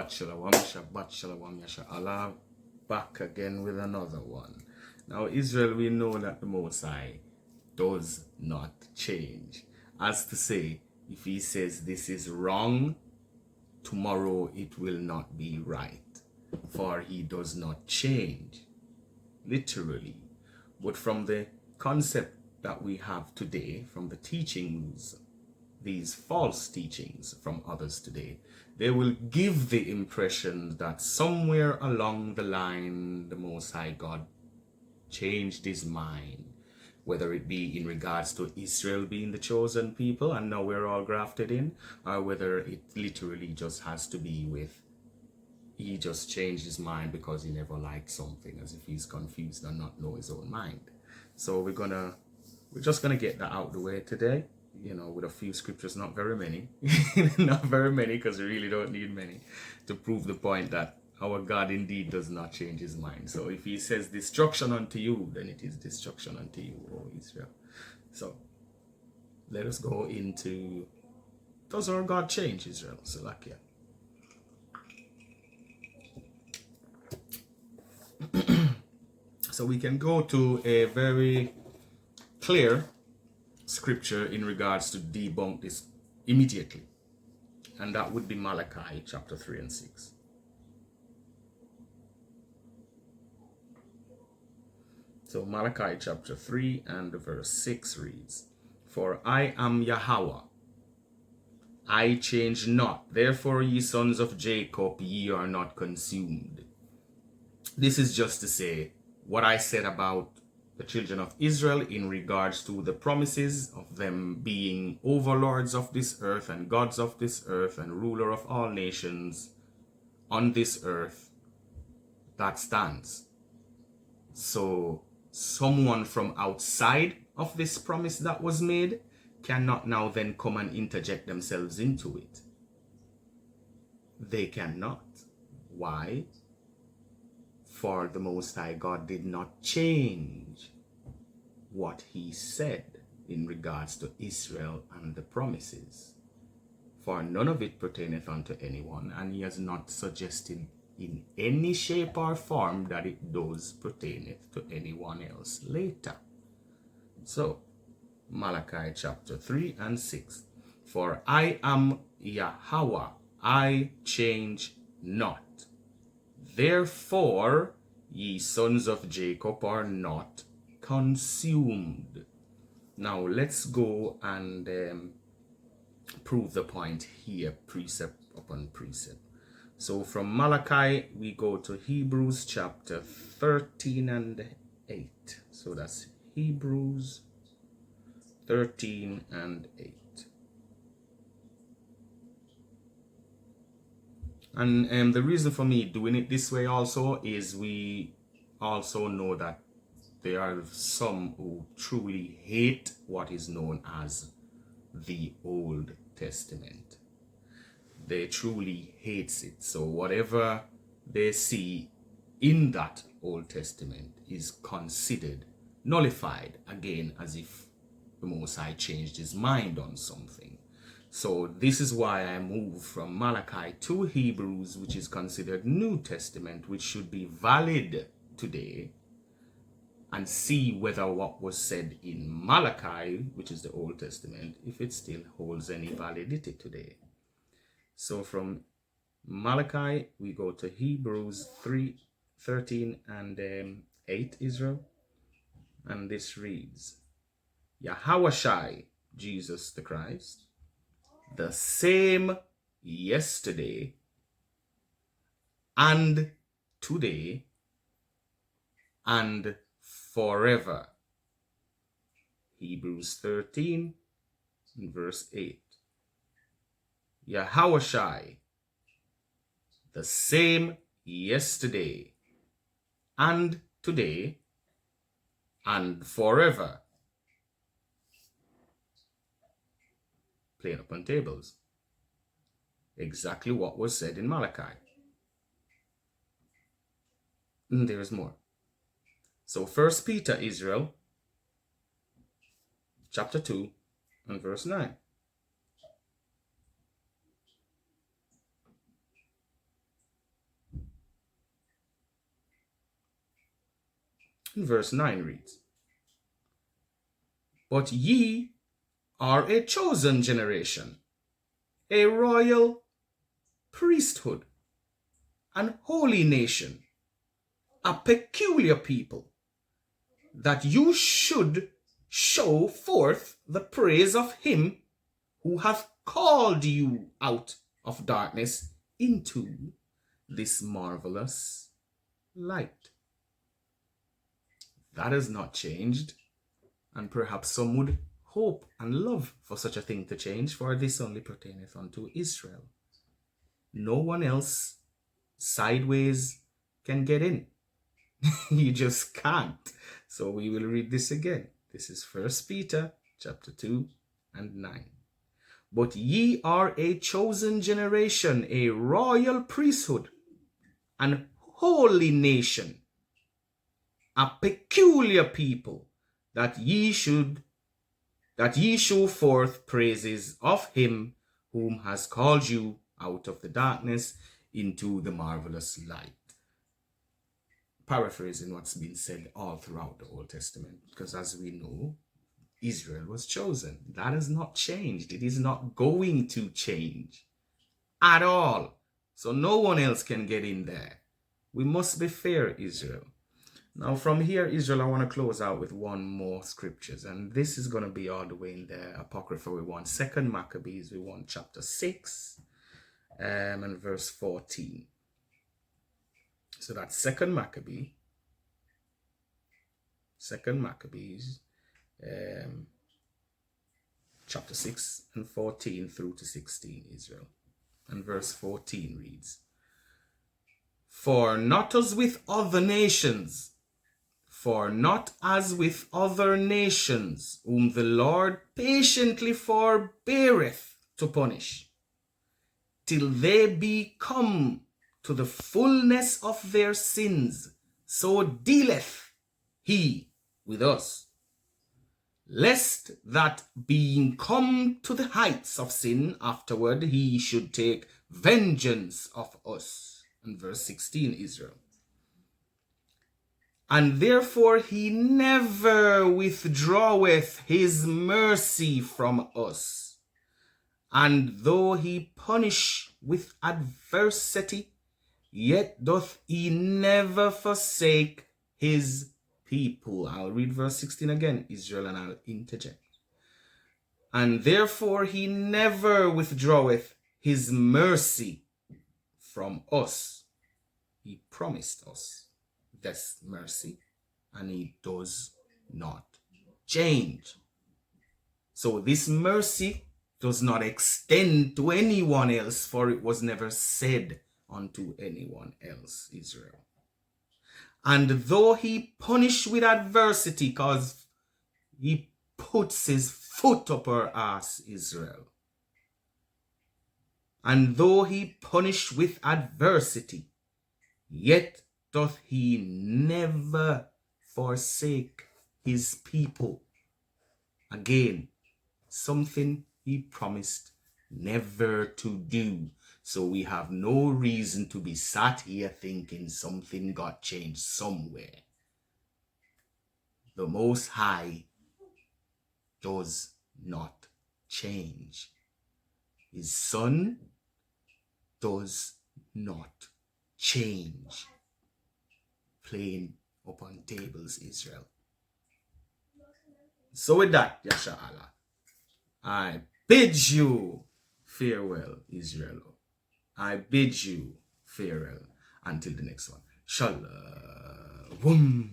Shalawam, Shabbat, Shalawam, Yasharahla, back again with another one. Now, Israel, we know that the Most High does not change. As to say, if he says this is wrong, tomorrow it will not be right. For he does not change, literally. But from the concept that we have today, from the teachings, these false teachings from others today, they will give the impression that somewhere along the line, the Most High God changed his mind, whether it be in regards to Israel being the chosen people and now we're all grafted in, or whether it literally just has to be with he just changed his mind because he never liked something, as if he's confused and not know his own mind. So we're just gonna get that out of the way today, with a few scriptures, not very many, not very many, because we really don't need many to prove the point that our God indeed does not change his mind. So if he says destruction unto you, then it is destruction unto you, O Israel. So let us go into, does our God change Israel? Salakia. So we can go to a very clear scripture in regards to debunk this immediately. And that would be Malachi chapter 3 and 6. So Malachi chapter 3 and verse 6 reads, "For I am Yahweh, I change not, therefore ye sons of Jacob, ye are not consumed." This is just to say what I said about the children of Israel in regards to the promises of them being overlords of this earth and gods of this earth and ruler of all nations on this earth. That stands. So someone from outside of this promise that was made cannot now then come and interject themselves into it. They cannot. Why? For the Most High God did not change what he said in regards to Israel and the promises. For none of it pertaineth unto anyone, and he has not suggested in any shape or form that it does pertaineth to anyone else later. So, Malachi chapter 3 and 6. "For I am Yahweh, I change not. Therefore, ye sons of Jacob are not consumed." Now, let's go and prove the point here, precept upon precept. So, from Malachi, we go to Hebrews chapter 13 and 8. So, that's Hebrews 13 and 8. And the reason for me doing it this way also is we also know that there are some who truly hate what is known as the Old Testament. They truly hate it. So whatever they see in that Old Testament is considered nullified, again, as if the Most High changed his mind on something. So this is why I moved from Malachi to Hebrews, which is considered New Testament, which should be valid today, and see whether what was said in Malachi, which is the Old Testament, if it still holds any validity today. So from Malachi, we go to Hebrews 13 and 8, Israel. And this reads, "Yahweh, Jesus the Christ, the same yesterday and today and forever." Hebrews 13 and verse 8. Yahweh, the same yesterday and today and forever. Playing upon tables. Exactly what was said in Malachi. And there's more. So 1 Peter, Israel, chapter 2 and verse 9. And verse 9 reads, "But ye are a chosen generation, a royal priesthood, an holy nation, a peculiar people, that you should show forth the praise of him who hath called you out of darkness into this marvelous light." That has not changed, and perhaps some would hope and love for such a thing to change, for this only pertaineth unto Israel. No one else sideways can get in. You just can't. So we will read this again. This is 1 Peter chapter 2 and 9. "But ye are a chosen generation, a royal priesthood, an holy nation, a peculiar people, that ye show forth praises of him whom has called you out of the darkness into the marvelous light." Paraphrasing what's been said all throughout the Old Testament, because as we know, Israel was chosen. That has not changed. It is not going to change at all. So no one else can get in there. We must be fair, Israel. Now from here, Israel, I want to close out with one more scriptures, and this is going to be all the way in the Apocrypha. We want 2 Maccabees, we want chapter 6 and verse 14. So that's 2 Maccabees, chapter 6 and 14 through to 16, Israel. And verse 14 reads, For not as with other nations, whom the Lord patiently forbeareth to punish, till they be come to the fullness of their sins, so dealeth he with us, lest that being come to the heights of sin, afterward he should take vengeance of us. And verse 16, Israel. And therefore he never withdraweth his mercy from us. And though he punish with adversity, yet doth he never forsake his people. I'll read verse 16 again, Israel, and I'll interject. And therefore he never withdraweth his mercy from us. He promised us this mercy, and he does not change. So this mercy does not extend to anyone else, for it was never said unto anyone else, Israel. And though he punish with adversity, because he puts his foot up our ass, Israel. And though he punish with adversity, yet doth he never forsake his people. Again, something he promised never to do. So we have no reason to be sat here thinking something got changed somewhere. The Most High does not change. His Son does not change. Plain upon tables, Israel. So with that, Yasharahla, I bid you farewell, Israel. I bid you farewell until the next one. Shalawam.